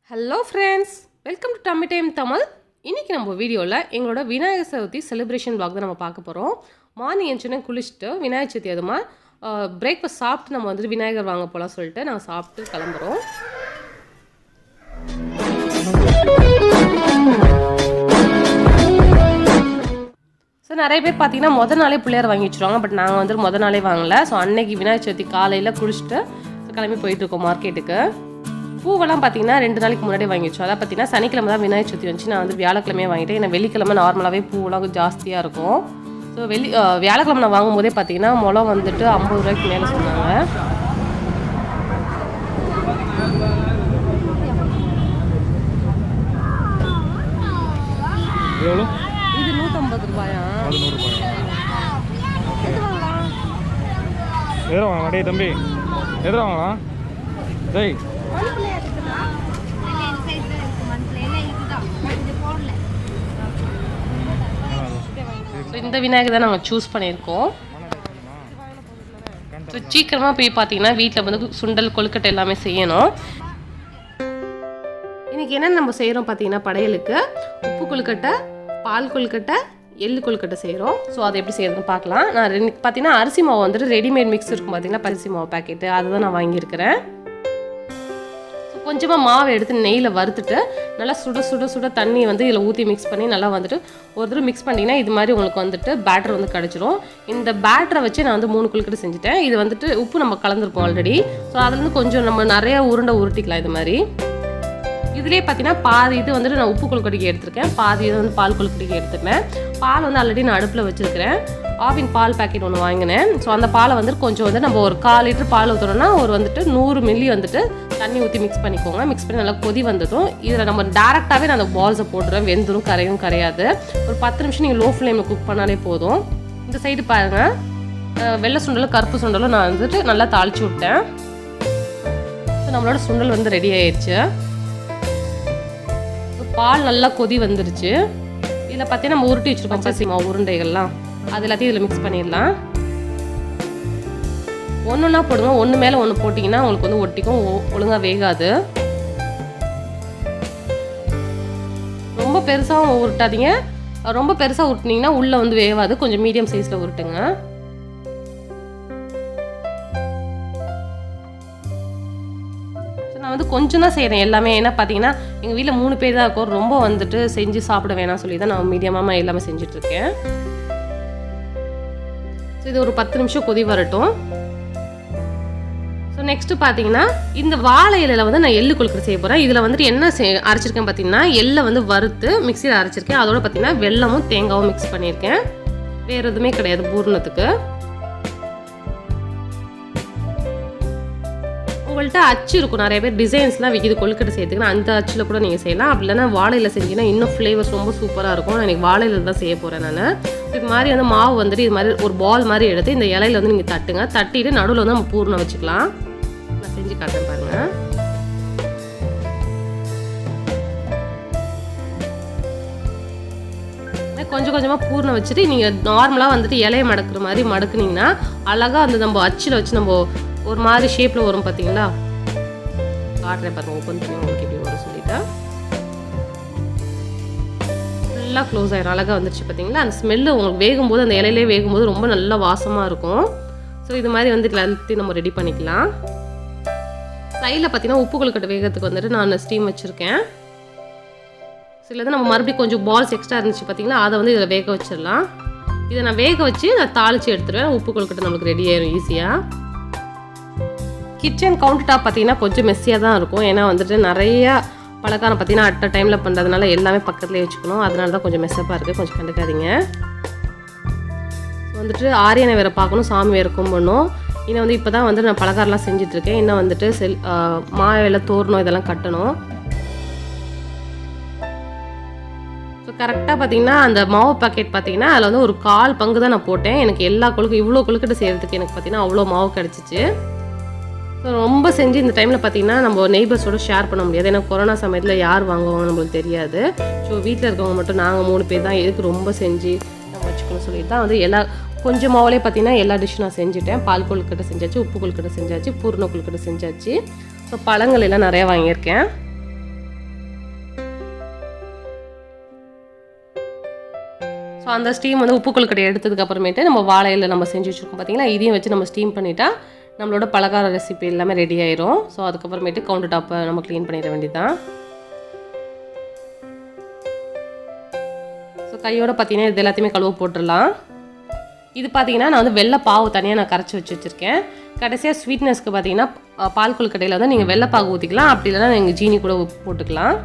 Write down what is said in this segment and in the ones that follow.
Hello friends, welcome to tummytimetamil. இன்னைக்கு நம்ம வீடியோல எங்களோட விநாயகர் சதுர்த்தி செலிப்ரேஷன் vlog தான் நம்ம பார்க்க போறோம். மார்னிங் எந்திரனே குளிச்சிட்டு விநாயகர் சதுர்த்தி அதுமா பிரேக்ஃபாஸ்ட் சாப்பிட்டு நம்ம வந்து விநாயகர் வாங்க போலாம் சொல்லிட்டு நாங்க சாப்பிட்டு கிளம்புறோம். சோ நிறைய பேர் பாத்தீங்கன்னா முத நாளே பிள்ளையார் வாங்கி வச்சிருவாங்க. பட் நாங்க வந்து முத நாளே வாங்கல. சோ அன்னைக்கு விநாயகர் சதுர்த்தி காலையில குளிச்சிட்டு கிளம்பி போயிட்டு இருக்கோம் மார்க்கெட்டுக்கு. பூவெல்லாம் பார்த்தீங்கன்னா 2 நாளைக்கு முன்னாடி வாங்கி வச்சோம். அதான் பார்த்தீங்கன்னா சனிக்கிழமை தான் விநாயகர் சதுர்த்தி வந்துச்சு. நான் வந்து வியாழக்கிழமையே வாங்கிட்டேன். ஏன்னா வெள்ளிக்கிழமை நார்மலாகவே பூவெல்லாம் ஜாஸ்தியாக இருக்கும். ஸோ வியாழக்கிழமை நான் வாங்கும்போதே பார்த்தீங்கன்னா முளம் வந்துட்டு 50 ரூபாய்க்கு மேலே சொன்னாங்க. இது 150 ரூபாயா? தம்பி எதிர வாங்கலாம். இந்த விநாயகர் தான் நாங்கள் சூஸ் பண்ணியிருக்கோம். ஸோ சீக்கிரமாக போய் பார்த்தீங்கன்னா வீட்டில் வந்து சுண்டல் கொழுக்கட்டை எல்லாமே செய்யணும். இன்னைக்கு என்னென்ன நம்ம செய்கிறோம் பார்த்தீங்கன்னா படையலுக்கு உப்பு கொழுக்கட்டை, பால் கொழுக்கட்டை, எள்ளு கொழுக்கட்டை செய்கிறோம். ஸோ அதை எப்படி செய்யறதுன்னு பார்க்கலாம். நான் பார்த்தீங்கன்னா அரிசி மாவு வந்துட்டு ரெடிமேட் மிக்ஸ் இருக்கும் பார்த்தீங்கன்னா பரிசி மாவு பேக்கெட்டு அதை தான் நான் வாங்கியிருக்கிறேன். கொஞ்சமாக மாவை எடுத்து நெய்யில் வறுத்துட்டு நல்லா சுட சுட சுட தண்ணி வந்து இதில் ஊற்றி மிக்ஸ் பண்ணி நல்லா வந்துட்டு ஒரு தடவை மிக்ஸ் பண்ணிங்கன்னா இது மாதிரி உங்களுக்கு வந்துட்டு பேட்டர் வந்து கிடச்சிரும். இந்த பேட்டரை வச்சு நான் வந்து 3 கொழுக்கட்டை செஞ்சுட்டேன். இது வந்துட்டு உப்பு நம்ம கலந்துருப்போம் ஆல்ரெடி. ஸோ அதுலேருந்து கொஞ்சம் நம்ம நிறையா உருண்டை உருட்டிக்கலாம் இது மாதிரி. இதுலேயே பார்த்தீங்கன்னா பாதி இது வந்துட்டு நான் உப்பு கொழுக்கட்டைக்கு எடுத்திருக்கேன், பாதி இது வந்து பால் கொழுக்கட்டைக்கு எடுத்துப்பேன். பால் வந்து ஆல்ரெடி நான் அடுப்பில் வச்சுருக்கிறேன். ஆவின் பால் பேக்கெட் ஒன்று வாங்கினேன். ஸோ அந்த பாலை வந்துட்டு கொஞ்சம் வந்து நம்ம ஒரு 1/4 லிட்டர் பால் ஊற்றுறோம்னா ஒரு வந்துட்டு 100 மில்லி வந்துட்டு தண்ணி ஊற்றி மிக்ஸ் பண்ணிக்கோங்க. மிக்ஸ் பண்ணி நல்லா கொதி வந்ததும் இதில் நம்ம டேரெக்டாகவே நான் அந்த பால்ஸை போட்டுறேன். வெந்துடும் கரையும் கரையாது. ஒரு 10 நிமிஷம் நீங்கள் லோ ஃப்ளேமில் குக் பண்ணாலே போதும். இந்த சைடு பாருங்கள், வெள்ளை சுண்டலும் கருப்பு சுண்டலும் நான் வந்துட்டு நல்லா தாளித்து விட்டேன். ஸோ நம்மளோட சுண்டல் வந்து ரெடி ஆயிடுச்சு. பால் நல்லா கொதி வந்துருச்சு. இதில் பார்த்தீங்கன்னா நம்ம உருட்டி வச்சுருக்கோம் பசிமா உருண்டைகள்லாம், அது எல்லாத்தையும் இதில் மிக்ஸ் பண்ணிடலாம். ஒன்றுன்னா போடுங்க, ஒன்று மேலே ஒன்று போட்டிங்கன்னா உங்களுக்கு வந்து ஒட்டிக்கும், ஒழுங்காக வேகாது. ரொம்ப பெருசாகவும் உருட்டாதீங்க, ரொம்ப பெருசாக உருட்டினீங்கன்னா உள்ளே வந்து வேகாது. கொஞ்சம் மீடியம் சைஸில் உருட்டுங்க. நான் வந்து கொஞ்சம் தான் செய்கிறேன் எல்லாமே. ஏன்னா பார்த்தீங்கன்னா எங்கள் வீட்டில் 3 பேர் தான் இருக்கும். ரொம்ப வந்துட்டு செஞ்சு சாப்பிட வேணாம் சொல்லி தான் நான் மீடியமாக எல்லாமே செஞ்சிட்ருக்கேன். ஸோ இது ஒரு 10 நிமிஷம் கொதி வரட்டும். ஸோ நெக்ஸ்ட்டு பார்த்தீங்கன்னா இந்த வாழை இலையில் வந்து நான் எள்ளு கொழுக்கட்டை செய்ய போகிறேன். இதில் வந்துட்டு என்ன அரைச்சிருக்கேன் பார்த்தீங்கன்னா எள்ளை வந்து வறுத்து மிக்சியில் அரைச்சிருக்கேன். அதோட பார்த்தீங்கன்னா வெல்லமும் தேங்காவும் மிக்ஸ் பண்ணியிருக்கேன். வேறு எதுவுமே கிடையாது பூர்ணத்துக்கு. உங்கள்கிட்ட அச்சு இருக்கும், நிறைய பேர் டிசைன்ஸ்லாம் விற்கிது கொழுக்கட்டை செய்யறதுக்குன்னா அந்த அச்சில் கூட நீங்கள் செய்யலாம். அப்படி இல்லைன்னா வாழையில் செஞ்சீங்கன்னா இன்னும் ஃப்ளேவர்ஸ் ரொம்ப சூப்பராக இருக்கும். நான் இன்றைக்கி வாழையில் தான் செய்ய போகிறேன். நான் இது மாதிரி வந்து மாவு வந்துட்டு இது மாதிரி ஒரு பால் மாதிரி எடுத்து இந்த இலையில வந்து நீங்கள் தட்டுங்க. தட்டிட்டு நடுவில் வந்து நம்ம பூர்ணம் வச்சுக்கலாம். நான் செஞ்சு காட்டுறேன் பாருங்கள். கொஞ்சம் கொஞ்சமாக பூர்ணம் வச்சுட்டு நீங்கள் நார்மலாக வந்துட்டு இலையை மடக்குற மாதிரி மடக்குனீங்கன்னா அழகாக அந்த நம்ம அச்சில் வச்சு நம்ம ஒரு மாதிரி ஷேப்பில் வரும். பார்த்தீங்களா, காட்டுறேன் பாருங்கள். ஓப்பன் பண்ணி உங்களுக்கு எப்படி வரும் சொல்லிட்டா ஃபுல்லாக க்ளோஸ் ஆகிடும். அழகாக வந்துருச்சு பார்த்தீங்களா. அந்த ஸ்மெல்லு உங்களுக்கு வேகும்போது அந்த இலையிலே வேகும்போது ரொம்ப நல்லா வாசமாக இருக்கும். ஸோ இது மாதிரி வந்துட்டு எல்லாத்தையும் நம்ம ரெடி பண்ணிக்கலாம். சைடில் பார்த்தீங்கன்னா உப்பு கொழுக்கட்டை வேகத்துக்கு வந்துட்டு நான் ஸ்டீம் வச்சுருக்கேன். சிலது நம்ம மறுபடியும் கொஞ்சம் பால்ஸ் எக்ஸ்ட்ரா இருந்துச்சு பார்த்தீங்களா, அதை வந்து இதில் வேக வச்சிடலாம். இதை நான் வேக வச்சு நான் தாளித்து எடுத்துருவேன். உப்பு கொழுக்கட்டை நம்மளுக்கு ரெடி ஆயிடும் ஈஸியாக. கிச்சன் கவுண்டர் டாப் பார்த்தீங்கன்னா கொஞ்சம் மெஸ்ஸியாக தான் இருக்கும். ஏன்னா வந்துட்டு நிறையா பலகாரம் பார்த்தீங்கன்னா அட் டைமில் பண்ணுறதுனால எல்லாமே பக்கத்துலேயே வச்சுக்கணும். அதனால தான் கொஞ்சம் மெஸ்ஸப்பாக இருக்குது. கொஞ்சம் கண்டுக்காதீங்க. வந்துட்டு ஆரியனை வேறு பார்க்கணும், சாமி வேறு கும்பிடணும். இன்னும் வந்து இப்போ தான் வந்து நான் பலகாரம்லாம் செஞ்சிட்ருக்கேன். இன்னும் வந்துட்டு மாவில தோரணும், இதெல்லாம் கட்டணும். ஸோ கரெக்டாக பார்த்தீங்கன்னா அந்த மாவு பாக்கெட் பார்த்தீங்கன்னா அதில் வந்து ஒரு 1/4 பங்கு தான் நான் போட்டேன். எனக்கு எல்லா இவ்வளோ கொழுக்கட்டை செய்கிறதுக்கு எனக்கு பார்த்தீங்கன்னா அவ்வளோ மாவு கிடச்சிச்சு. ஸோ ரொம்ப செஞ்சு இந்த டைமில் பார்த்தீங்கன்னா நம்ம நெய்பர்ஸோட ஷேர் பண்ண முடியாது. ஏன்னா கொரோனா சமயத்தில் யார் வாங்குவாங்க நம்மளுக்கு தெரியாது. ஸோ வீட்டில் இருக்கவங்க மட்டும் நாங்கள் 3 பேர் தான் எதுக்கு ரொம்ப செஞ்சு நம்ம வச்சுக்கணும்னு சொல்லிட்டு தான் வந்து கொஞ்சம் மாவுலேயே பார்த்தீங்கன்னா எல்லா டிஷ்ஷும் நான் செஞ்சுட்டேன். பால் கொழுக்கட்டை செஞ்சாச்சு, உப்பு கொழுக்கட்டை செஞ்சாச்சு, பூர்ண கொழுக்கட்டை செஞ்சாச்சு. ஸோ பழங்கள் எல்லாம் நிறையா வாங்கியிருக்கேன். ஸோ அந்த ஸ்டீம் வந்து உப்பு கொழுக்கட்டை எடுத்ததுக்கப்புறமேட்டு நம்ம வாழையில் நம்ம செஞ்சு வச்சுருக்கோம் பார்த்தீங்களா, இதையும் வச்சு நம்ம ஸ்டீம் பண்ணிட்டா நம்மளோட பலகார ரெசிபி எல்லாமே ரெடி ஆயிரும். ஸோ அதுக்கப்புறமேட்டு கவுண்டர் டாப்பை நம்ம க்ளீன் பண்ணிட வேண்டியதான். ஸோ கையோடு பார்த்தீங்கன்னா இது எல்லாத்தையுமே கழுவ போட்டுடலாம். இது பார்த்தீங்கன்னா நான் வந்து வெள்ளை பாவு தனியாக நான் கரைச்சி வச்சுருக்கேன். கடைசியாக ஸ்வீட்னஸ்க்கு பார்த்தீங்கன்னா பால் கொழுக்கட்டையில் வந்து நீங்கள் வெள்ளை பாகு ஊற்றிக்கலாம், அப்படி இல்லைனா நீங்கள் ஜீனி கூட போட்டுக்கலாம்.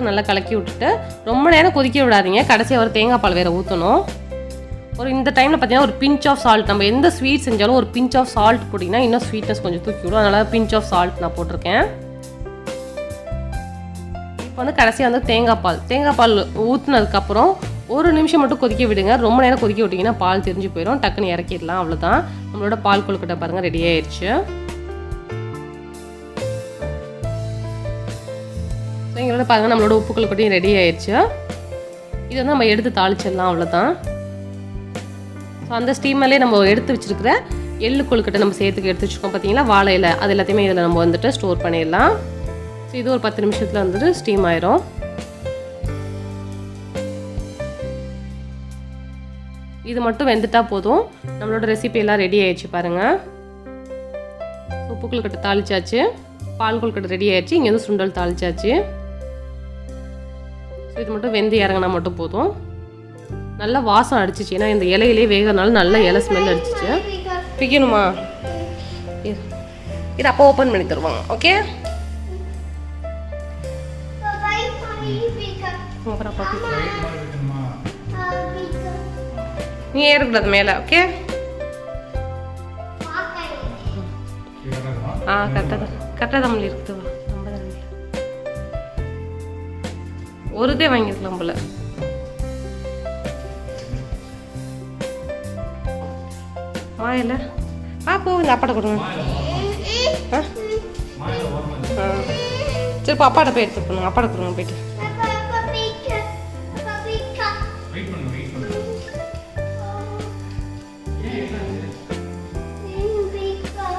நல்லா கலக்கி விட்டுட்டு ரொம்ப நேரம் கொதிக்க விடாதீங்க. கடைசியாக ஒரு தேங்காய் பால் வேறு ஊற்றணும். ஒரு இந்த டைமில் பார்த்தீங்கன்னா ஒரு பிஞ்ச் ஆஃப் சால்ட், நம்ம எந்த ஸ்வீட் செஞ்சாலும் ஒரு பிஞ்ச் ஆஃப் சால்ட் போட்டிங்கன்னா இன்னும் ஸ்வீட்னஸ் கொஞ்சம் தூக்கி விடும். அதனால் பிஞ்ச் ஆஃப் சால்ட் நான் போட்டிருக்கேன். இப்போ வந்து கடைசியாக வந்து தேங்காய் பால் ஊற்றுனதுக்கப்புறம் ஒரு நிமிஷம் மட்டும் கொதிக்க விடுங்க. ரொம்ப நேரம் கொதிக்க விட்டிங்கன்னா பால் தெரிஞ்சு போயிடும். டக்குன்னு இறக்கிடலாம். அவ்வளோதான், நம்மளோட பால் கொழுக்கட்டை பாருங்கள் ரெடி ஆயிடுச்சு. ஸோ எங்களோட பாருங்கள் நம்மளோட உப்பு கொழுக்கட்டையும் ரெடி ஆயிடுச்சு. இது வந்து நம்ம எடுத்து தாளிச்சிடலாம். அவ்வளோதான். ஸோ அந்த ஸ்டீமர்லேயே நம்ம எடுத்து வச்சுருக்கிற எள்ளு கொழுக்கட்டை நம்ம சேர்த்துக்கு எடுத்து வச்சுருக்கோம் பார்த்தீங்களா, வாழையில், அது எல்லாத்தையுமே இதில் நம்ம வந்துட்டு ஸ்டோர் பண்ணிடலாம். ஸோ இது ஒரு 10 நிமிஷத்தில் வந்துட்டு ஸ்டீம் ஆயிரும். இது மட்டும் வெந்துட்டா போதும். நம்மளோட ரெசிபி எல்லாம் ரெடி ஆயிடுச்சு பாருங்கள். உப்பு கொழுக்கட்டை தாளிச்சாச்சு, பால் கொழுக்கட்டை ரெடி ஆயிடுச்சு, இங்கே வந்து சுண்டல் தாளிச்சாச்சு. ஸோ இது மட்டும் வெந்து இறங்கினா மட்டும் போதும். நல்லா வாசம் அடிச்சிச்சு, ஏன்னா இந்த இலையிலே வேகிறனால நல்ல இலை ஸ்மெல் அடிச்சிச்சு. பிக்கணுமா? இது அப்போ ஓப்பன் பண்ணி தருவாங்க. ஓகே, நீ ஏறக்கூடாது மேலே. ஓகே, கரெக்டாக தான் இருக்குது. ஒரு இதே வாங்கிருக்கலாம் போல. மாயில போ, இந்த அப்பாட்ட கொடுங்க. சரி, இப்போ அப்பாட்ட போய் எடுத்துட்டு போங்க. அப்பாட்ட கொடுங்க போயிட்டு.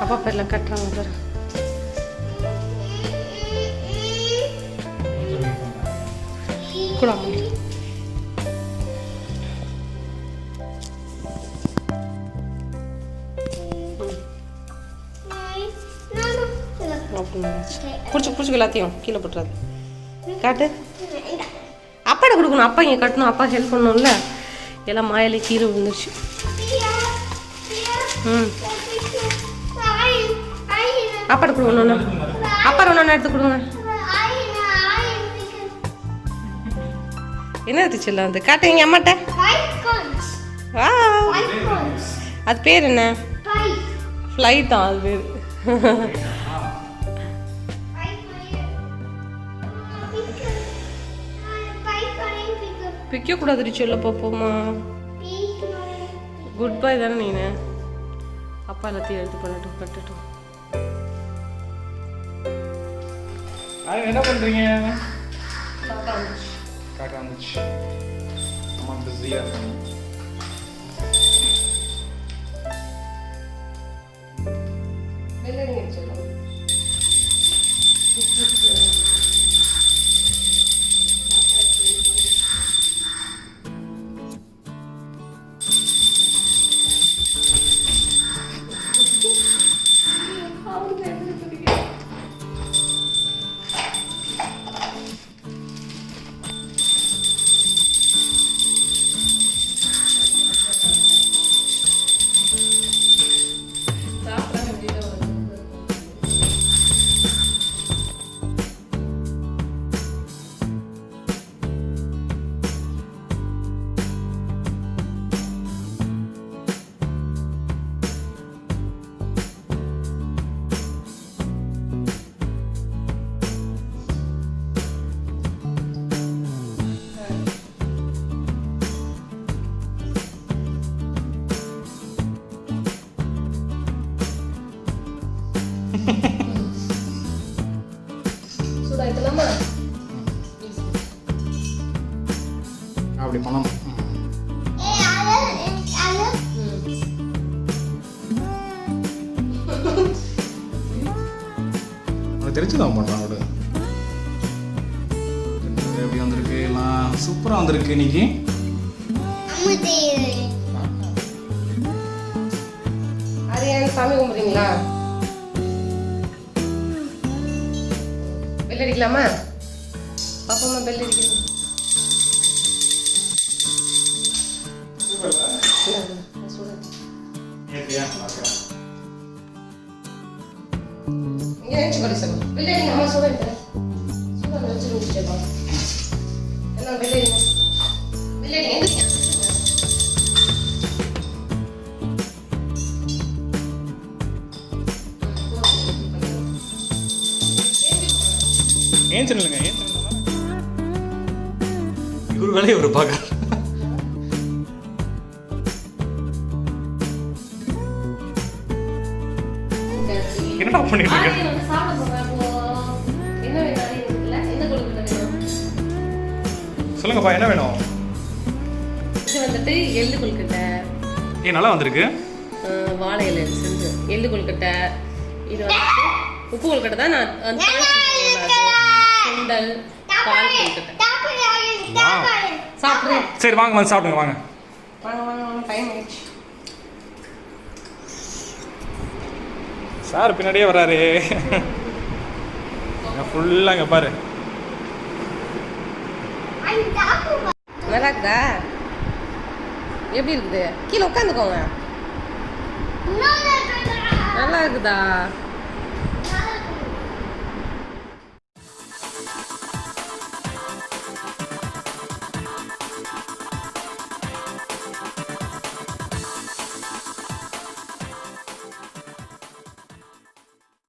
அப்பா பேர்ல கட்டுறாங்க பாரு. கூட பிடிச்சி எல்லாத்தையும் கீழே போட்டுறாது. காட்டு, அப்பாட்ட கொடுக்கணும். அப்பா இங்கே கட்டணும், அப்பா ஹெல்ப் பண்ணணும்ல. எல்லாம் மாயிலே கீழே விழுந்துருச்சு. அப்பாட்ட கொடுக்கணும். அப்பா ஒன்று எடுத்து கொடுங்க. என்ன இருந்துச்சு எல்லாம் வந்து காட்டுங்க அம்மாட்ட. அது பேர் என்ன? ஃப்ளைட் தான் அது பேர். பிக்க கூடாது சொல்ல போப்போமா. குட் பை தானே நீனு. அப்பா எல்லாத்தையும் எடுத்து பண்ணட்டும், கட்டட்டும். என்ன பண்றீங்க? காக்கா வந்துச்சு. அம்மா பிஸியா இருக்காங்க. வெள்ளை சொல்லுங்க. அப்படி பண்ணணும். தெரிச்சுதான் பண்ணுறான் அவரு. எப்படி வந்திருக்கு, எல்லாம் சூப்பராக வந்திருக்கு இன்னைக்கு. அது ஏன் சாமி கும்பிடுறீங்களா? பெல் அடிக்கலாமா? பாப்பாமா பெல் அடிக்கிறீங்க. இங்கே நினச்சி படி சொல்லுங்க. பெல் அடிங்க, அம்மா சூடாக தரேன். சூடாக வச்சு முடிச்சுட்டேப்பா. என்ன பெல் அடிங்க. பெல் அடிங்க, எந்திரிங்க. ஏன் சொல்லுங்க, ஏன் சொல்லுங்க. இவர் வேலையை இவர் பார்க்க. என்னடா பண்ணிட்டு இருக்க? சொல்லுங்கப்பா, என்ன வேணும்? இது வந்துட்டு எள்ளு கொழுக்கட்டை. ஏன் நல்லா வந்திருக்கு? வாழை இலை செஞ்சு எள்ளு கொழுக்கட்டை. இது வந்துட்டு உப்பு கொழுக்கட்டை தான். நான் வந்து சுண்டல் பால் கொழுக்கட்டை சாப்பிட்றேன். சரி வாங்க, வந்து சாப்பிடுங்க வாங்க. வாங்க வாங்க வாங்க, டைம் ஆயிடுச்சு. சார் பின்னாடியே வராரு. ஃபுல்லாக இங்கே பாரு. நல்லா இருக்குதா? எப்படி இருக்குது? கீழே உட்காந்துக்கோங்க. நல்லா இருக்குதா?